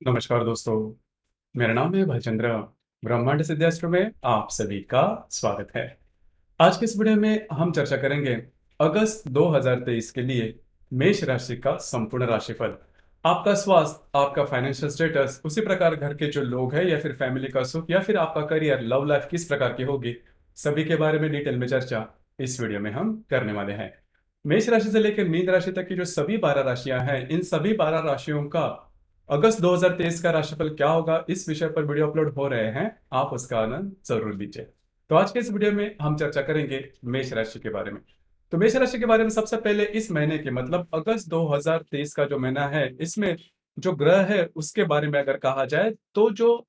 नमस्कार दोस्तों, मेरा नाम है भालचंद्र। ब्रह्मांड सिद्धास्त्र में आप सभी का स्वागत है। आज के इस वीडियो में हम चर्चा करेंगे अगस्त 2023 के लिए मेष राशि का संपूर्ण राशिफल। आपका स्वास्थ्य, आपका फाइनेंशियल स्टेटस, उसी प्रकार घर के जो लोग हैं या फिर फैमिली का सुख या फिर आपका करियर, लव लाइफ किस प्रकार की होगी, सभी के बारे में डिटेल में चर्चा इस वीडियो में हम करने वाले हैं। मेष राशि से लेकर मीन राशि तक की जो सभी 12 राशियां हैं, इन सभी 12 राशियों का अगस्त 2023 का राशिफल क्या होगा, इस विषय पर वीडियो अपलोड हो रहे हैं। आप उसका आनंद जरूर लीजिए। तो आज के इस वीडियो में हम चर्चा करेंगे मेष राशि के बारे में। तो मेष राशि के बारे में सबसे पहले इस महीने के मतलब अगस्त 2023 का जो महीना है, इसमें जो ग्रह है उसके बारे में अगर कहा जाए तो जो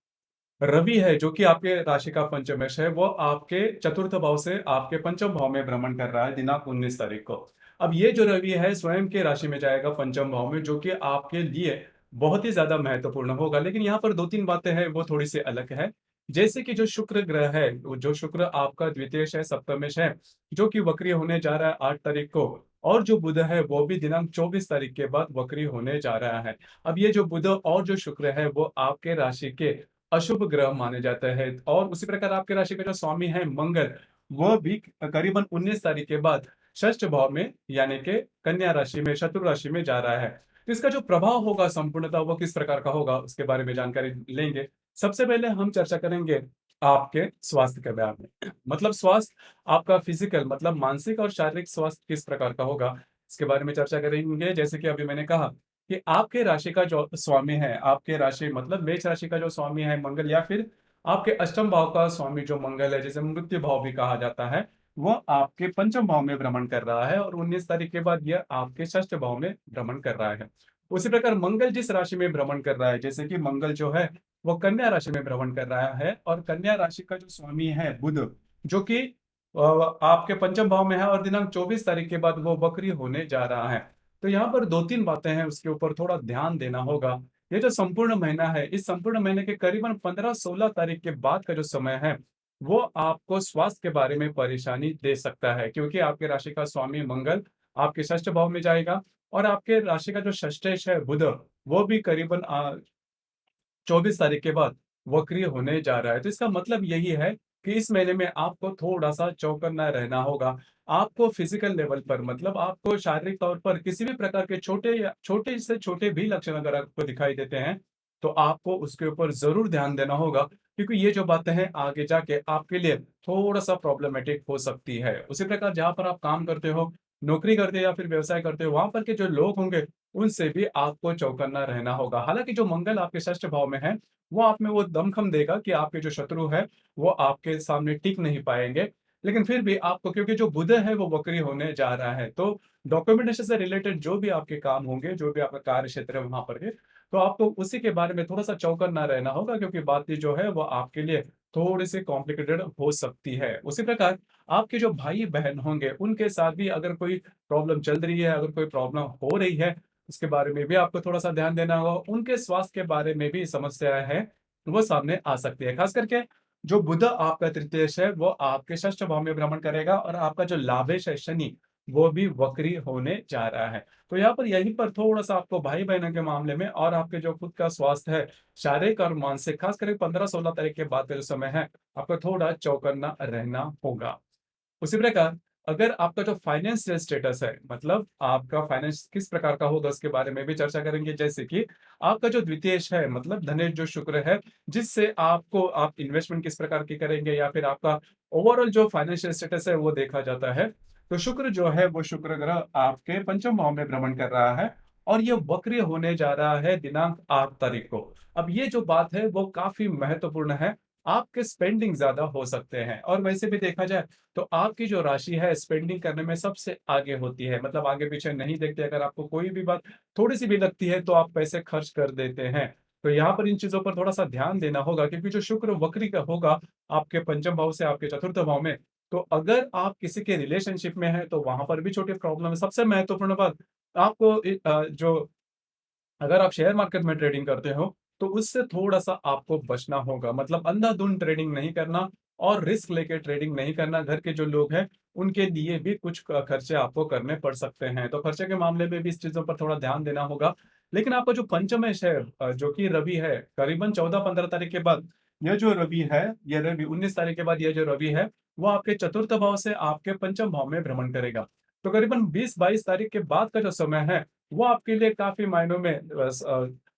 रवि है, जो कि आपके राशि का पंचमेश है, वो आपके चतुर्थ भाव से आपके पंचम भाव में भ्रमण कर रहा है दिनांक 19 तारीख को। अब ये जो रवि है स्वयं के राशि में जाएगा पंचम भाव में, जो कि आपके लिए बहुत ही ज्यादा महत्वपूर्ण होगा। लेकिन यहाँ पर दो तीन बातें हैं वो थोड़ी सी अलग है। जैसे कि जो शुक्र ग्रह है, जो शुक्र आपका द्वितीयश है, सप्तमेश है, जो कि वक्री होने जा रहा है 8 तारीख को। और जो बुध है वो भी दिनांक 24 तारीख के बाद वक्री होने जा रहा है। अब ये जो बुध और जो शुक्र है वो आपके राशि के अशुभ ग्रह माने जाते हैं। और उसी प्रकार आपके राशि का जो स्वामी है मंगल, वह भी करीबन 19 तारीख के बाद षष्ठ भाव में यानी कि कन्या राशि में, शत्रु राशि में जा रहा है। तो इसका जो प्रभाव होगा संपूर्णतः वो किस प्रकार का होगा उसके बारे में जानकारी लेंगे। सबसे पहले हम चर्चा करेंगे आपके स्वास्थ्य के बारे में। मतलब स्वास्थ्य आपका फिजिकल मतलब मानसिक और शारीरिक स्वास्थ्य किस प्रकार का होगा, इसके बारे में चर्चा करेंगे। जैसे कि अभी मैंने कहा कि आपके राशि का जो स्वामी है, आपके राशि मतलब मेष राशि का जो स्वामी है मंगल, या फिर आपके अष्टम भाव का स्वामी जो मंगल है, जिसे मृत्यु भाव भी कहा जाता है, वो आपके पंचम भाव में भ्रमण कर रहा है और 19 तारीख के बाद यह आपके षष्ठ भाव में भ्रमण कर रहा है। उसी प्रकार मंगल जिस राशि में भ्रमण कर रहा है, जैसे कि मंगल जो है वो कन्या राशि में भ्रमण कर रहा है, और कन्या राशि का जो स्वामी है बुध, जो कि आपके पंचम भाव में है और दिनांक 24 तारीख के बाद वो वक्री होने जा रहा है। तो यहाँ पर दो तीन बातें हैं, उसके ऊपर थोड़ा ध्यान देना होगा। ये जो संपूर्ण महीना है, इस संपूर्ण महीने के करीबन 15-16 तारीख के बाद का जो समय है, वो आपको स्वास्थ्य के बारे में परेशानी दे सकता है, क्योंकि आपके राशि का स्वामी मंगल आपके षष्ठ भाव में जाएगा और आपके राशि का जो षष्ठेश है बुध, वो भी करीबन 24 तारीख के बाद वक्री होने जा रहा है। तो इसका मतलब यही है कि इस महीने में आपको थोड़ा-सा चौकन्ना रहना होगा। आपको फिजिकल लेवल पर मतलब आपको शारीरिक तौर पर किसी भी प्रकार के छोटे से छोटे भी लक्षण अगर आपको दिखाई देते हैं, तो आपको उसके ऊपर ज़रूर ध्यान देना होगा, क्योंकि ये जो बातें हैं आगे जाके आपके लिए थोड़ा-सा प्रॉब्लमैटिक हो सकती है। उसी प्रकार जहाँ पर आप काम करते हो, नौकरी करते हो या फिर व्यवसाय करते हो, वहाँ पर के जो लोग होंगे, उनसे भी आपको चौकन्ना रहना होगा। हालाँकि जो मंगल आपके षष्ठ भाव में है, वो आप में वो दमखम देगा कि आपके जो शत्रु है, वो आपके सामने टिक नहीं पाएँगे। लेकिन फिर भी आपको, क्योंकि जो बुध है वो वक्री होने जा रहा है, तो डॉक्यूमेंटेशन से रिलेटेड जो भी आपके काम होंगे, जो भी आपका कार्य क्षेत्र है वहाँ पर के, तो आपको उसी के बारे में थोड़ा-सा चौकन्ना रहना होगा, क्योंकि बातें जो है वो आपके लिए थोड़ी-सी कॉम्प्लिकेटेड हो सकती है। उसी प्रकार आपके जो भाई-बहन होंगे, उनके साथ भी अगर कोई प्रॉब्लम चल रही है, अगर कोई प्रॉब्लम हो रही है, उसके बारे में भी आपको थोड़ा-सा ध्यान देना होगा। उनके स्वास्थ्य के बारे में भी समस्याएँ हैं, वो सामने आ सकती है। ख़ास करके जो बुध आपका तृतीयेश है, वो आपके षष्ठ भाव में भ्रमण करेगा और आपका जो लाभेश है शनि, वो भी वक्री होने जा रहा है। तो यहाँ पर यहीं पर थोड़ा-सा आपको भाई-बहनों के मामले में और आपके जो खुद का स्वास्थ्य है, शारीरिक और मानसिक, ख़ास करके 15-16 तारीख के बाद का जो समय है, आपको थोड़ा चौकन्ना रहना होगा। उसी प्रकार अगर आपका जो फाइनेंशियल स्टेटस है, मतलब आपका फाइनेंस किस प्रकार का होगा उसके बारे में भी चर्चा करेंगे। जैसे कि आपका जो द्वितीयेश है मतलब धनेश जो शुक्र है, जिससे आपको आप इन्वेस्टमेंट किस प्रकार की करेंगे या फिर आपका ओवरऑल जो फाइनेंशियल स्टेटस है वो देखा जाता है। तो शुक्र जो है वो शुक्र ग्रह आपके पंचम भाव में भ्रमण कर रहा है और ये वक्री होने जा रहा है दिनांक 8 तारीख को। अब ये जो बात है वो काफी महत्वपूर्ण है। आपके स्पेंडिंग ज्यादा हो सकते हैं, और वैसे भी देखा जाए तो आपकी जो राशि है स्पेंडिंग करने में सबसे आगे होती है, मतलब आगे पीछे नहीं देखते। अगर आपको कोई भी बात थोड़ी सी भी लगती है तो आप पैसे खर्च कर देते हैं। तो यहाँ पर इन चीजों पर थोड़ा सा ध्यान देना होगा, क्योंकि जो शुक्र वक्री का होगा आपके पंचम भाव से आपके चतुर्थ भाव में, तो अगर आप किसी के रिलेशनशिप में हैं तो वहां पर भी छोटी प्रॉब्लम है। सबसे महत्वपूर्ण बात आपको जो अगर आप शेयर मार्केट में ट्रेडिंग करते हो, तो उससे थोड़ा-सा आपको बचना होगा। मतलब अंधाधुंध ट्रेडिंग नहीं करना और रिस्क लेके ट्रेडिंग नहीं करना। घर के जो लोग हैं, उनके लिए भी कुछ खर्चे आपको करने पड़ सकते हैं। तो खर्चे के मामले में भी इस चीज़ों पर थोड़ा ध्यान देना होगा। लेकिन आपका जो पंचमेश है जो कि रवि है, करीबन 14-15 तारीख के बाद ये जो रवि है, ये रवि 19 तारीख के बाद ये जो रवि है, वो आपके चतुर्थ भाव से आपके पंचम भाव में भ्रमण करेगा। तो करीबन 20-22 तारीख के बाद का जो समय है, वो आपके लिए काफ़ी मायनों में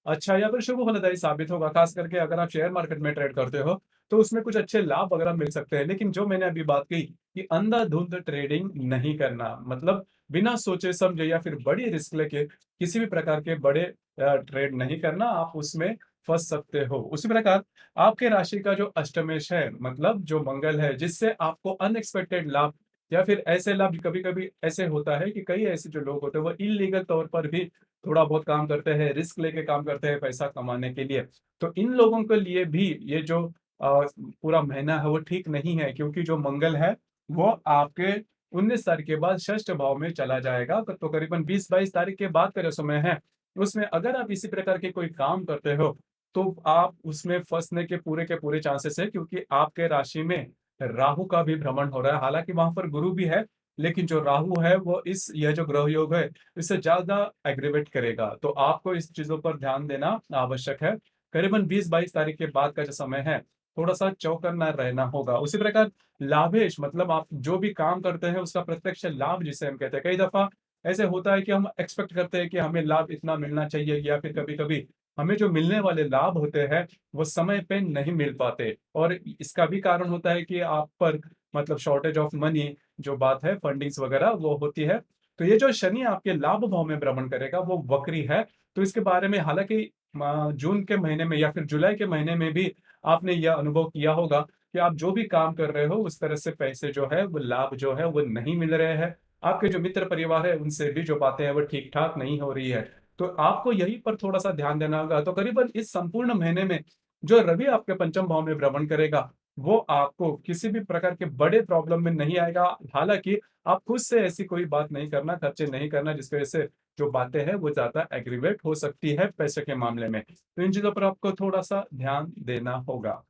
अच्छा या फिर शुभ फलदायी साबित होगा। ख़ास करके अगर आप शेयर मार्केट में ट्रेड करते हो, तो उसमें कुछ अच्छे लाभ वगैरह मिल सकते हैं। लेकिन जो मैंने अभी बात कही कि अंधाधुंध ट्रेडिंग नहीं करना, मतलब बिना सोचे-समझे या फिर बड़ी रिस्क लेके किसी भी प्रकार के बड़े ट्रेड नहीं करना, आप उसमें फँस सकते हो। उसी प्रकार आपके राशि का जो अष्टमेश है, मतलब जो मंगल है, जिससे आपको अनएक्सपेक्टेड लाभ या फिर ऐसे लाभ कभी-कभी ऐसे होता है कि कई ऐसे जो लोग होते हैं, वो इल्लीगल तौर पर भी थोड़ा बहुत काम करते हैं, रिस्क लेके काम करते हैं पैसा कमाने के लिए। तो इन लोगों के लिए भी ये जो पूरा महीना है, वो ठीक नहीं है, क्योंकि जो मंगल है, वो आपके 19 तारीख के बाद षष्ठ भाव में चला जाएगा। तो करीबन 20-22 तारीख के बाद का जो समय है, उसमें अगर आप इसी प्रकार के कोई काम करते हो, तो आप उसमें फँसने के पूरे चांसेस है, क्योंकि आपके राशि में राहु का भी भ्रमण हो रहा है। हालाँकि वहाँ पर गुरु भी है, लेकिन जो राहु है वो यह जो ग्रह योग है, इससे ज़्यादा एग्रीवेट करेगा। तो आपको इस चीज़ों पर ध्यान देना आवश्यक है। करीबन 20-22 तारीख के बाद का जो समय है, थोड़ा-सा चौकन्ना रहना होगा। उसी प्रकार लाभेश, मतलब आप जो भी काम करते हैं उसका प्रत्यक्ष लाभ जिसे हम कहते हैं। कई दफ़ा ऐसे होता है कि हम एक्सपेक्ट करते हैं कि हमें लाभ इतना मिलना चाहिए, या फिर कभी-कभी हमें जो मिलने वाले लाभ होते हैं, वो समय पे नहीं मिल पाते। और इसका भी कारण होता है कि आप पर मतलब शॉर्टेज ऑफ मनी जो बात है, फंडिंग्स वगैरह वो होती है। तो ये जो शनि आपके लाभ भाव में भ्रमण करेगा, वो वक्री है। तो इसके बारे में हालाँकि जून के महीने में या फिर जुलाई के महीने में भी आपने यह अनुभव किया होगा कि आप जो भी काम कर रहे हो, उस तरह से पैसे जो है, वो लाभ जो है, वो नहीं मिल रहे हैं। आपके जो मित्र परिवार है, उनसे भी जो बातें हैं, वो ठीक-ठाक नहीं हो रही है। तो आपको यहीं पर थोड़ा-सा ध्यान देना होगा। तो करीबन इस संपूर्ण महीने में जो रवि आपके पंचम भाव में भ्रमण करेगा, वो आपको किसी भी प्रकार के बड़े प्रॉब्लम में नहीं आएगा। हालाँकि आप खुद से ऐसी कोई बात नहीं करना, खर्चे नहीं करना, जिसकी वजह से जो बातें हैं, वो ज़्यादा एग्रीवेट हो सकती है पैसे के मामले में। तो इन चीज़ों पर आपको थोड़ा-सा ध्यान देना होगा।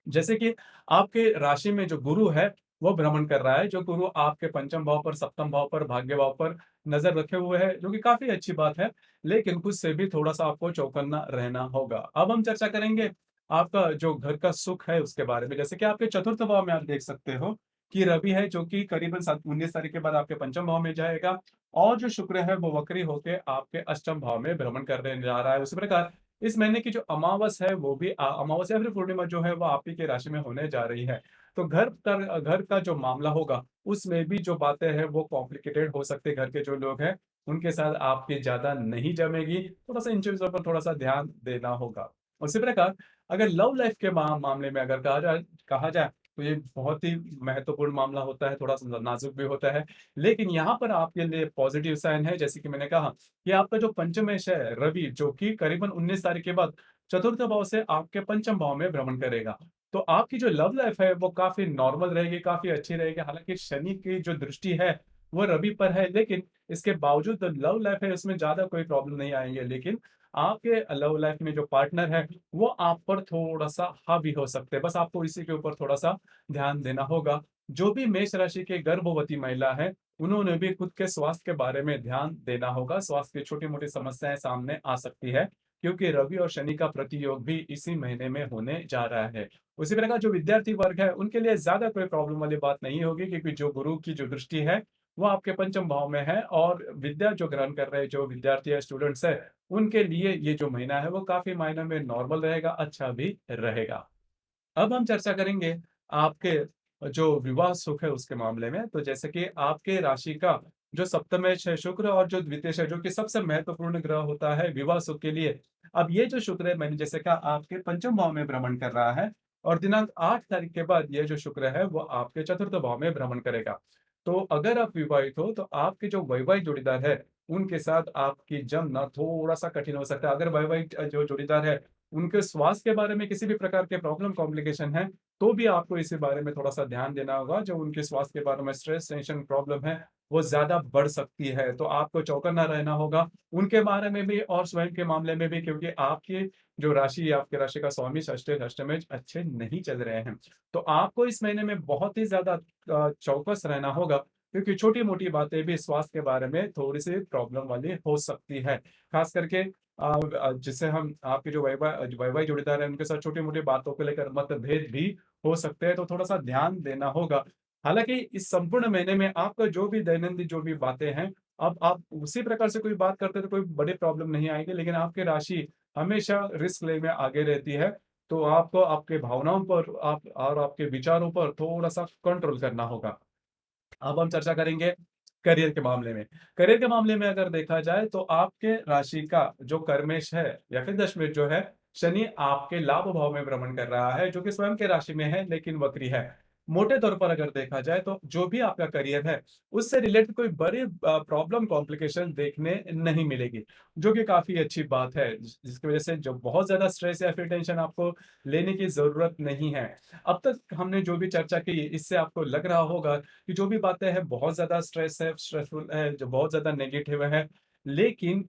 जैसे कि आपके राशि में जो गुरु है, वो भ्रमण कर रहा है, जो गुरु आपके पंचम भाव पर, सप्तम भाव पर, भाग्य भाव पर नज़र रखे हुए है, जो कि काफ़ी अच्छी बात है, लेकिन खुद से भी थोड़ा-सा आपको चौकन्ना रहना होगा। अब हम चर्चा करेंगे आपका जो घर का सुख है, उसके बारे में। जैसे कि आपके चतुर्थ भाव में आप देख सकते हो कि रवि है, जो कि करीबन 19 तारीख के बाद आपके पंचम भाव में जाएगा, और जो शुक्र है, वो वक्री होके आपके अष्टम भाव में भ्रमण करने जा रहा है। उसी प्रकार इस महीने की जो अमावस है, वो भी अमावस या फिर पूर्णिमा जो है, वो आप ही के राशि में होने जा रही है। तो घर का जो मामला होगा, उसमें भी जो बातें हैं, वो कॉम्प्लिकेटेड हो सकते हैं। घर के जो लोग हैं, उनके साथ आपकी ज़्यादा नहीं जमेगी। थोड़ा-सा इन चीज़ों पर थोड़ा-सा ध्यान देना होगा। उसी प्रकार अगर लव लाइफ़ के मामले में अगर कहा जाए, तो ये बहुत ही महत्वपूर्ण मामला होता है, थोड़ा-सा नाज़ुक भी होता है। लेकिन यहाँ पर आपके लिए पॉज़िटिव साइन है, जैसे कि मैंने कहा कि आपका जो पंचमेश है रवि, जो कि करीबन 19 तारीख के बाद चतुर्थ भाव से आपके पंचम भाव में भ्रमण करेगा। तो आपकी जो लव लाइफ है, वो काफ़ी नॉर्मल रहेगी, काफ़ी अच्छी रहेगी। हालाँकि शनि की जो दृष्टि है, वो रवि पर है, लेकिन इसके बावजूद जो लव लाइफ है, उसमें ज़्यादा कोई प्रॉब्लम नहीं आएँगे। लेकिन आपके लव लाइफ में जो पार्टनर है, वो आप पर थोड़ा-सा हावी हो सकते हैं। बस आपको इसी के ऊपर थोड़ा-सा ध्यान देना होगा। जो भी मेष राशि के गर्भवती महिला है, उन्होंने भी खुद के स्वास्थ्य के बारे में ध्यान देना होगा। स्वास्थ्य की छोटी-मोटी समस्याएँ सामने आ सकती है, क्योंकि रवि और शनि का प्रतियोग भी इसी महीने में होने जा रहा है। उसी प्रकार जो विद्यार्थी वर्ग है, उनके लिए ज़्यादा कोई प्रॉब्लम वाली बात नहीं होगी, क्योंकि जो गुरु की जो दृष्टि है, वो आपके पंचम भाव में है, और विद्या जो ग्रहण कर रहे जो विद्यार्थी है, स्टूडेंट्स हैं, उनके लिए ये जो महीना है, वो काफ़ी मायनों में नॉर्मल रहेगा, अच्छा भी रहेगा। अब हम चर्चा करेंगे आपके जो विवाह सुख है उसके मामले में। तो जैसे कि आपके राशि का जो सप्तमेश है शुक्र, और जो द्वितीयेश है, जो कि सबसे महत्वपूर्ण ग्रह होता है विवाह सुख के लिए। अब ये जो शुक्र है, मैंने जैसे कहा, आपके पंचम भाव में भ्रमण कर रहा है, और दिनांक 8 तारीख के बाद ये जो शुक्र है, वो आपके चतुर्थ भाव में भ्रमण करेगा। तो अगर आप विवाहित हो, तो आपके जो वैवाहिक जोड़ीदार है, उनके साथ आपकी जमना थोड़ा-सा कठिन हो सकता है। अगर वैवाहिक जो जोड़ीदार है, उनके स्वास्थ्य के बारे में किसी भी प्रकार के प्रॉब्लम कॉम्प्लिकेशन है, तो भी आपको इसी बारे में थोड़ा-सा ध्यान देना होगा। जो उनके स्वास्थ्य के बारे में स्ट्रेस, टेंशन, प्रॉब्लम है, वो ज़्यादा बढ़ सकती है। तो आपको चौकन्ना रहना होगा, उनके बारे में भी और स्वयं के मामले में भी, क्योंकि आपकी जो राशि या आपकी राशि का स्वामी षष्ठेश, अष्टमेश अच्छे नहीं चल रहे हैं। तो आपको इस महीने में बहुत ही ज़्यादा चौकस रहना होगा। क्योंकि छोटी-मोटी बातें भी स्वास्थ्य के बारे में थोड़ी-सी प्रॉब्लम वाली हो सकती है। ख़ास करके जिससे हम आपके जो वैवाहिक जोड़ीदार हैं, उनके साथ छोटी-मोटी बातों को लेकर मतभेद भी हो सकते हैं, तो थोड़ा-सा ध्यान देना होगा। हालाँकि इस संपूर्ण महीने में आपका जो भी दैनंदिन जो भी बातें हैं, अब आप उसी प्रकार से कोई बात करते हैं, तो कोई बड़ी प्रॉब्लम नहीं आएगी, लेकिन आपकी राशि हमेशा रिस्क लेने में आगे रहती है, तो आपको आपके भावनाओं पर आप और आपके विचारों पर थोड़ा-सा कंट्रोल करना होगा। अब हम चर्चा करेंगे करियर के मामले में। करियर के मामले में अगर देखा जाए तो आपके राशि का जो कर्मेश है या फिर दशमेश जो है, शनि आपके लाभ भाव में भ्रमण कर रहा है, जो कि स्वयं के राशि में है लेकिन वक्री है। मोटे तौर पर अगर देखा जाए तो जो भी आपका करियर है, उससे रिलेटेड कोई बड़ी प्रॉब्लम कॉम्प्लिकेशन देखने नहीं मिलेगी, जो कि काफ़ी अच्छी बात है। जिसकी वजह से जो बहुत ज़्यादा स्ट्रेस या फिर टेंशन आपको लेने की ज़रूरत नहीं है। अब तक हमने जो भी चर्चा की, इससे आपको लग रहा होगा कि जो भी बातें हैं बहुत ज़्यादा स्ट्रेसफुल है, जो बहुत ज़्यादा नेगेटिव है। लेकिन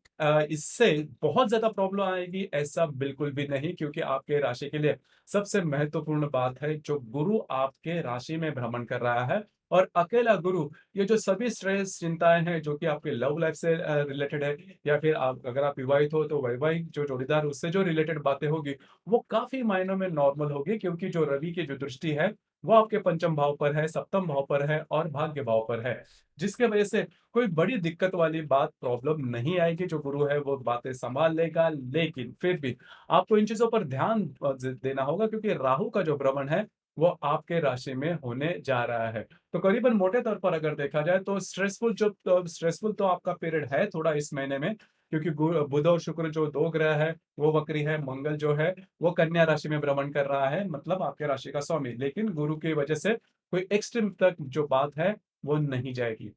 इससे बहुत ज़्यादा प्रॉब्लम आएगी ऐसा बिल्कुल भी नहीं, क्योंकि आपके राशि के लिए सबसे महत्वपूर्ण बात है जो गुरु आपके राशि में भ्रमण कर रहा है, और अकेला गुरु ये जो सभी स्ट्रेस चिंताएँ हैं जो कि आपके लव लाइफ से रिलेटेड है, या फिर आप अगर आप विवाहित हो तो वैवाहिक जो जोड़ीदार है उससे जो रिलेटेड बातें होगी, वो काफ़ी मायनों में नॉर्मल होगी, क्योंकि जो रवि की जो दृष्टि है वो आपके पंचम भाव पर है, सप्तम भाव पर है और भाग्य भाव पर है। जिसके वजह से कोई बड़ी दिक्कत वाली बात प्रॉब्लम नहीं आएगी, जो गुरु है वो बातें सँभाल लेगा। लेकिन फिर भी आपको इन चीज़ों पर ध्यान ज देना होगा, क्योंकि राहु का जो भ्रमण है, वो आपके राशि में होने जा रहा है। तो करीबन मोटे तौर पर अगर देखा जाए तो स्ट्रेसफुल तो आपका पीरियड है थोड़ा इस महीने में, क्योंकि बुध और शुक्र जो 2 ग्रह है, वो वक्री है, मंगल जो है वो कन्या राशि में भ्रमण कर रहा है, मतलब आपके राशि का स्वामी। लेकिन गुरु की वजह से कोई एक्सट्रीम तक जो बात है, वो नहीं जाएगी।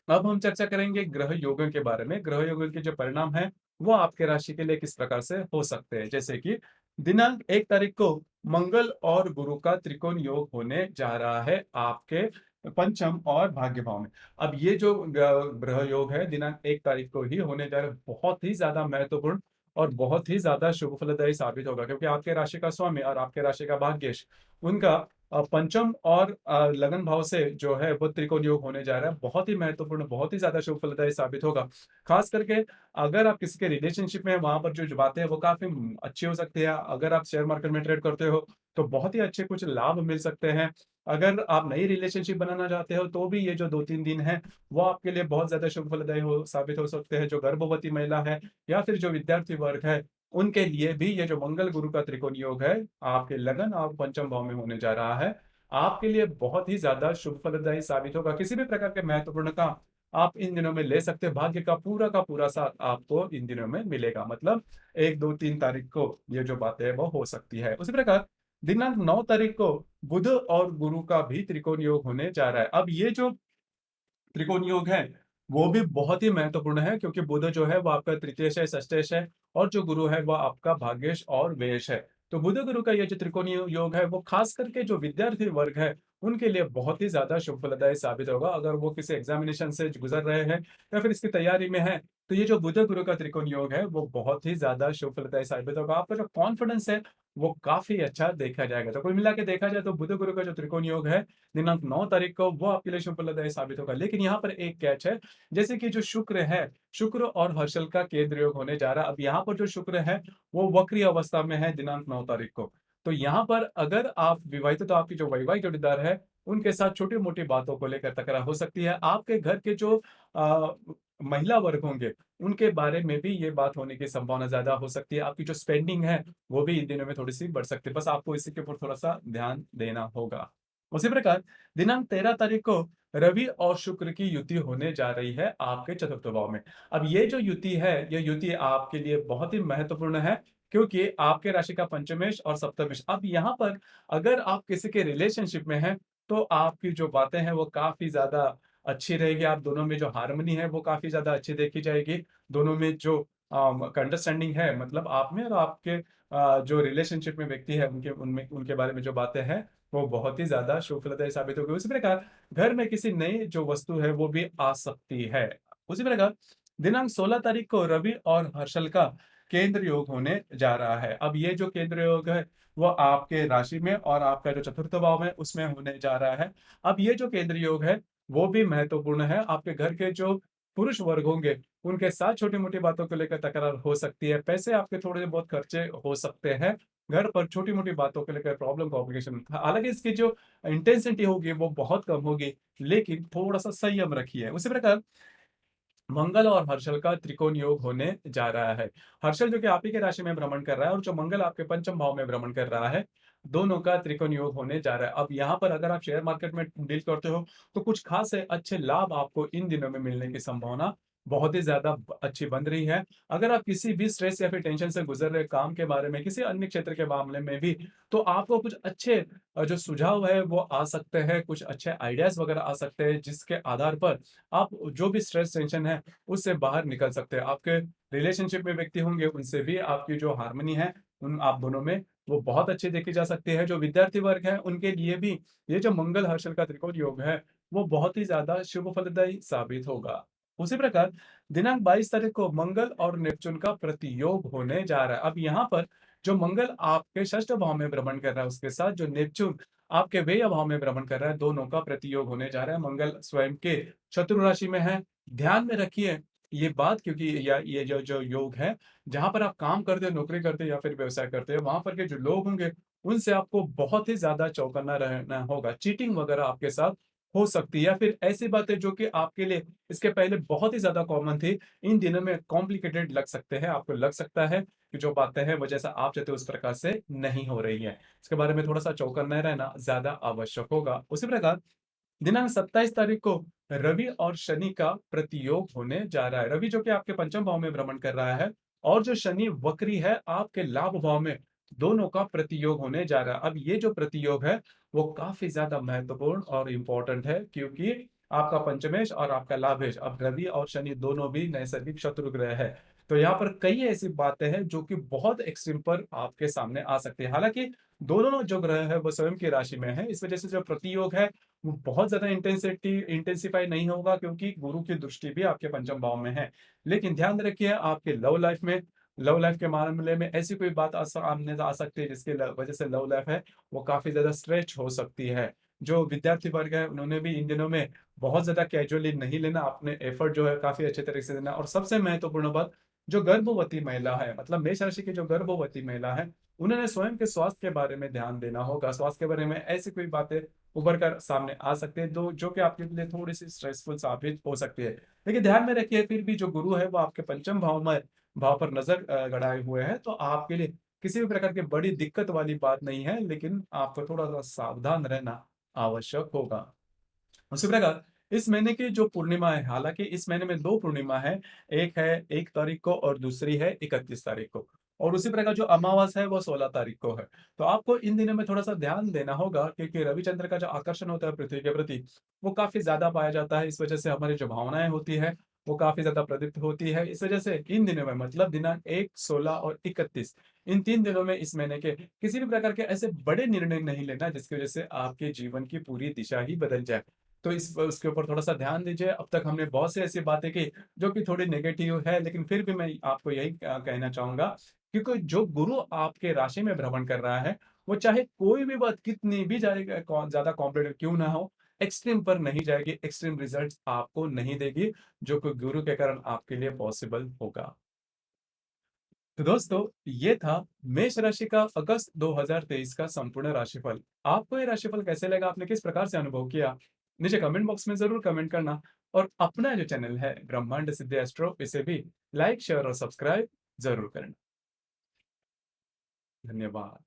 अब हम चर्चा करेंगे ग्रह योगों के बारे में। ग्रह योगों के जो परिणाम हैं, वो आपके राशि के लिए किस प्रकार से हो सकते हैं। जैसे कि दिनांक 1 तारीख को मंगल और गुरु का त्रिकोण योग होने जा रहा है आपके पंचम और भाग्य भाव में। अब ये जो ग्रह योग है दिनांक 1 तारीख को ही होने जा रहा है, बहुत ही ज़्यादा महत्वपूर्ण और बहुत ही ज़्यादा शुभ फलदायी साबित होगा, क्योंकि आपके राशि का स्वामी और आपके राशि का भाग्येश, उनका पंचम और लगन भाव से जो है वो त्रिकोण योग होने जा रहा है। बहुत ही महत्वपूर्ण, बहुत ही ज़्यादा शुभ फलदायी साबित होगा। ख़ास करके अगर आप किसी के रिलेशनशिप में हैं, वहाँ पर जो बातें हैं वो काफ़ी अच्छी हो सकती है। अगर आप शेयर मार्केट में ट्रेड करते हो, तो बहुत ही अच्छे कुछ लाभ मिल सकते हैं। अगर आप नई रिलेशनशिप बनाना चाहते हो, तो भी ये जो 2-3 दिन हैं, वो आपके लिए बहुत ज़्यादा शुभ फलदायी हो साबित हो सकते हैं। जो गर्भवती महिला है या फिर जो विद्यार्थी वर्ग है, उनके लिए भी ये जो मंगल गुरु का त्रिकोण योग है, आपके लगन और पंचम भाव में होने जा रहा है, आपके लिए बहुत ही ज़्यादा शुभ फलदायी साबित होगा। किसी भी प्रकार के महत्वपूर्ण काम आप इन दिनों में ले सकते हैं। भाग्य का पूरा साथ आपको इन दिनों में मिलेगा। मतलब 1, 2, 3 तारीख को ये जो बातें हैं वो हो सकती है। उसी प्रकार दिनांक 9 तारीख को बुध और गुरु का भी त्रिकोण योग होने जा रहा है। अब ये जो त्रिकोण योग है, वो भी बहुत ही महत्वपूर्ण है, क्योंकि बुध जो है वो आपका तृतीयेश है, षष्ठेश है, और जो गुरु है वो आपका भाग्येश और व्ययेश है। तो बुध गुरु का ये जो त्रिकोणीय योग है, वो खास करके जो विद्यार्थी वर्ग है, उनके लिए बहुत ही ज़्यादा शुभ फलदायी साबित होगा। अगर वो किसी एग्ज़ामिनेशन से गुज़र रहे हैं या फिर इसकी तैयारी में हैं, तो ये जो बुध गुरु का त्रिकोण योग है, वो बहुत ही ज़्यादा शुभ फलदायी साबित होगा। आपका जो कॉन्फिडेंस है, वो काफ़ी अच्छा देखा जाएगा। तो कुल मिला के देखा जाए तो बुध गुरु का जो त्रिकोण योग है, दिनांक 9 तारीख को वो आपके लिए शुभ फलदायी साबित होगा। लेकिन यहाँ पर एक कैच है, जैसे कि जो शुक्र है, शुक्र और हर्षल का केंद्र योग होने जा रहा है। अब यहाँ पर जो शुक्र है, वो वक्री अवस्था में है दिनांक 9 तारीख को। तो यहाँ पर अगर आप विवाहित हैं, तो आपकी जो वैवाहिक जोड़ीदार है, उनके साथ छोटी-मोटी बातों को लेकर तकरार हो सकती है। आपके घर के जो अ, महिला वर्ग होंगे, उनके बारे में भी ये बात होने की संभावना ज़्यादा हो सकती है। आपकी जो स्पेंडिंग है, वो भी इन दिनों में थोड़ी-सी बढ़ सकती है। बस आपको इसी के ऊपर थोड़ा-सा ध्यान देना होगा। उसी प्रकार दिनांक 13 तारीख को रवि और शुक्र की युति होने जा रही है आपके चतुर्थ भाव में। अब ये जो युति है, ये युति आपके लिए बहुत ही महत्वपूर्ण है, क्योंकि आपके राशि का पंचमेश और सप्तमेश। अब यहाँ पर अगर आप किसी के रिलेशनशिप में हैं, तो आपकी जो बातें हैं वो काफ़ी ज़्यादा अच्छी रहेगी। आप दोनों में जो हार्मनी है वो काफ़ी ज़्यादा अच्छी देखी जाएगी। दोनों में जो अंडरस्टैंडिंग है, मतलब आप में और आपके जो रिलेशनशिप में व्यक्ति है उनके बारे में जो बातें हैं, वो बहुत ही ज़्यादा शुभ फलदायी साबित होगी। उसी प्रकार घर में किसी नई जो वस्तु है वो भी आ सकती है। उसी प्रकार दिनांक 16 तारीख को रवि और हर्षल का केंद्र योग होने जा रहा है। अब ये जो केंद्र योग है, वो आपके राशि में और आपका जो चतुर्थ भाव है उसमें होने जा रहा है। अब ये जो केंद्र योग है, वो भी महत्वपूर्ण है। आपके घर के जो पुरुष वर्ग होंगे, उनके साथ छोटी-मोटी बातों को लेकर तकरार हो सकती है। पैसे आपके थोड़े बहुत खर्चे हो सकते हैं। घर पर छोटी-मोटी बातों को लेकर प्रॉब्लम, कॉम्प्लिकेशन हालाँकि इसकी जो इंटेंसिटी होगी वो बहुत कम होगी, लेकिन थोड़ा-सा संयम रखिए। उसी प्रकार मंगल और हर्षल का त्रिकोण योग होने जा रहा है। हर्षल जो कि आप ही के राशि में भ्रमण कर रहा है और जो मंगल आपके पंचम भाव में भ्रमण कर रहा है, दोनों का त्रिकोण योग होने जा रहा है। अब यहाँ पर अगर आप शेयर मार्केट में डील करते हो, तो कुछ खास अच्छे लाभ आपको इन दिनों में मिलने की संभावना बहुत ही ज़्यादा अच्छी बन रही है। अगर आप किसी भी स्ट्रेस या फिर टेंशन से गुज़र रहे काम के बारे में, किसी अन्य क्षेत्र के मामले में भी, तो आपको कुछ अच्छे जो सुझाव है वो आ सकते हैं, कुछ अच्छे आइडियाज़ वगैरह आ सकते हैं, जिसके आधार पर आप जो भी स्ट्रेस टेंशन है उससे बाहर निकल सकते हैं। आपके रिलेशनशिप में व्यक्ति होंगे, उनसे भी आपकी जो हार्मनी है, उन आप दोनों में, वो बहुत अच्छी देखी जा सकती है। जो विद्यार्थी वर्ग है, उनके लिए भी ये जो मंगल-हर्षल का त्रिकोण योग है, वो बहुत ही ज़्यादा शुभ फलदायी साबित होगा। उसी प्रकार दिनांक 22 तारीख को मंगल और नेपच्यून का प्रतियोग होने जा रहा है। अब यहाँ पर जो मंगल आपके षष्ठ भाव में भ्रमण कर रहा है, उसके साथ जो नेपच्यून आपके व्यय भाव में भ्रमण कर रहा है, दोनों का प्रतियोग होने जा रहा है। मंगल स्वयं के शत्रु राशि में है। ध्यान में रखिए ये बात, क्योंकि या ये जो जो योग है, जहाँ पर आप काम करते हो, नौकरी करते हो या फिर व्यवसाय करते हो, वहाँ पर के जो लोग होंगे, उनसे आपको बहुत ही ज़्यादा चौकन्ना रहना होगा। चीटिंग वगैरह आपके साथ हो सकती है या फिर ऐसी बातें जो कि आपके लिए इसके पहले बहुत ही ज़्यादा कॉमन थी, इन दिनों में कॉम्प्लिकेटेड लग सकते हैं। आपको लग सकता है कि जो बातें हैं, वो जैसा आप चाहते हो उस प्रकार से नहीं हो रही है। इसके बारे में थोड़ा-सा चौकन्ना रहना ज़्यादा आवश्यक होगा। उसी प्रकार दिनांक 27 तारीख को रवि और शनि का प्रतियोग होने जा रहा है। रवि जो कि आपके पंचम भाव में भ्रमण कर रहा है और जो शनि वक्री है आपके लाभ भाव में, दोनों का प्रतियोग होने जा रहा है। अब ये जो प्रतियोग है वो काफ़ी ज़्यादा महत्वपूर्ण और इम्पोर्टेंट है, क्योंकि आपका पंचमेश और आपका लाभेश, अब रवि और शनि दोनों भी नैसर्गिक शत्रु ग्रह है। तो यहाँ पर कई ऐसी बातें हैं जो कि बहुत एक्सट्रीम पर आपके सामने आ सकती है। हालाँकि दोनों जो ग्रह है वो स्वयं की राशि में है। इस वज़ह से जो प्रतियोग है वो बहुत ज़्यादा इंटेंसिफ़ाई नहीं होगा, क्योंकि गुरु की दृष्टि भी आपके पंचम भाव में है। लेकिन ध्यान रखिए आपके लव लाइफ़ के मामले में ऐसी कोई बात सामने आ सकती है जिसकी वज़ह से लव लाइफ़ है वो काफ़ी ज़्यादा स्ट्रेच हो सकती है। जो विद्यार्थी वर्ग है उन्होंने भी इन दिनों में बहुत ज़्यादा कैजुअली नहीं लेना, अपने एफ़र्ट जो है काफ़ी अच्छे तरीके से देना और सबसे महत्वपूर्ण बात, जो गर्भवती महिला है, मतलब मेष राशि की जो गर्भवती महिला है, उन्होंने स्वयं के स्वास्थ्य के बारे में ध्यान देना होगा। स्वास्थ्य के बारे में ऐसी कोई बातें उभर कर सामने आ सकते हैं, तो जो कि आपके लिए थोड़ी-सी स्ट्रेसफुल साबित हो सकती है। लेकिन ध्यान में रखिए फिर भी जो गुरु है वो आपके पंचम भाव पर नज़र गड़ाए हुए हैं, तो आपके लिए किसी भी प्रकार की बड़ी दिक्कत वाली बात नहीं है, लेकिन आपको थोड़ा-सा सावधान रहना आवश्यक होगा। उसी प्रकार इस महीने की जो पूर्णिमा है, हालाँकि इस महीने में 2 पूर्णिमा है, एक है 1 तारीख को और दूसरी है 31 तारीख को। और उसी प्रकार जो अमावस है वो 16 तारीख को है। तो आपको इन दिनों में थोड़ा-सा ध्यान देना होगा, क्योंकि रविचंद्र का जो आकर्षण होता है पृथ्वी के प्रति, वो काफ़ी ज़्यादा पाया जाता है। इस वजह से हमारी जो भावनाएँ होती हैं, वो काफ़ी ज़्यादा प्रदीप्त होती है। इस वजह से इन दिनों में, मतलब दिनांक 1, 16 और 31, इन 3 दिनों में इस महीने के किसी भी प्रकार के ऐसे बड़े निर्णय नहीं लेना जिसकी वजह से आपके जीवन की पूरी दिशा ही बदल जाए। तो इस उसके ऊपर थोड़ा-सा ध्यान दीजिए। अब तक हमने बहुत सी ऐसी बातें की जो कि थोड़ी नेगेटिव है, लेकिन फिर भी मैं आपको यही कहना चाहूँगा, क्योंकि जो गुरु आपके राशि में भ्रमण कर रहा है, वो चाहे कोई भी बात कितनी भी ज़्यादा कॉम्प्लिकेटेड क्यों ना हो, एक्सट्रीम पर नहीं जाएगी, एक्सट्रीम रिजल्ट्स आपको नहीं देगी, जो कि गुरु के कारण आपके लिए पॉसिबल होगा। तो दोस्तों, ये था मेष राशि का अगस्त 2023 का संपूर्ण राशिफल। आपको ये राशिफल कैसे लगा? आपने किस प्रकार से अनुभव किया? नीचे कमेंट बॉक्स में ज़रूर कमेंट करना और अपना जो चैनल है ब्रह्मांड सिद्धि एस्ट्रो, इसे भी लाइक, शेयर और सब्सक्राइब ज़रूर करना। धन्यवाद।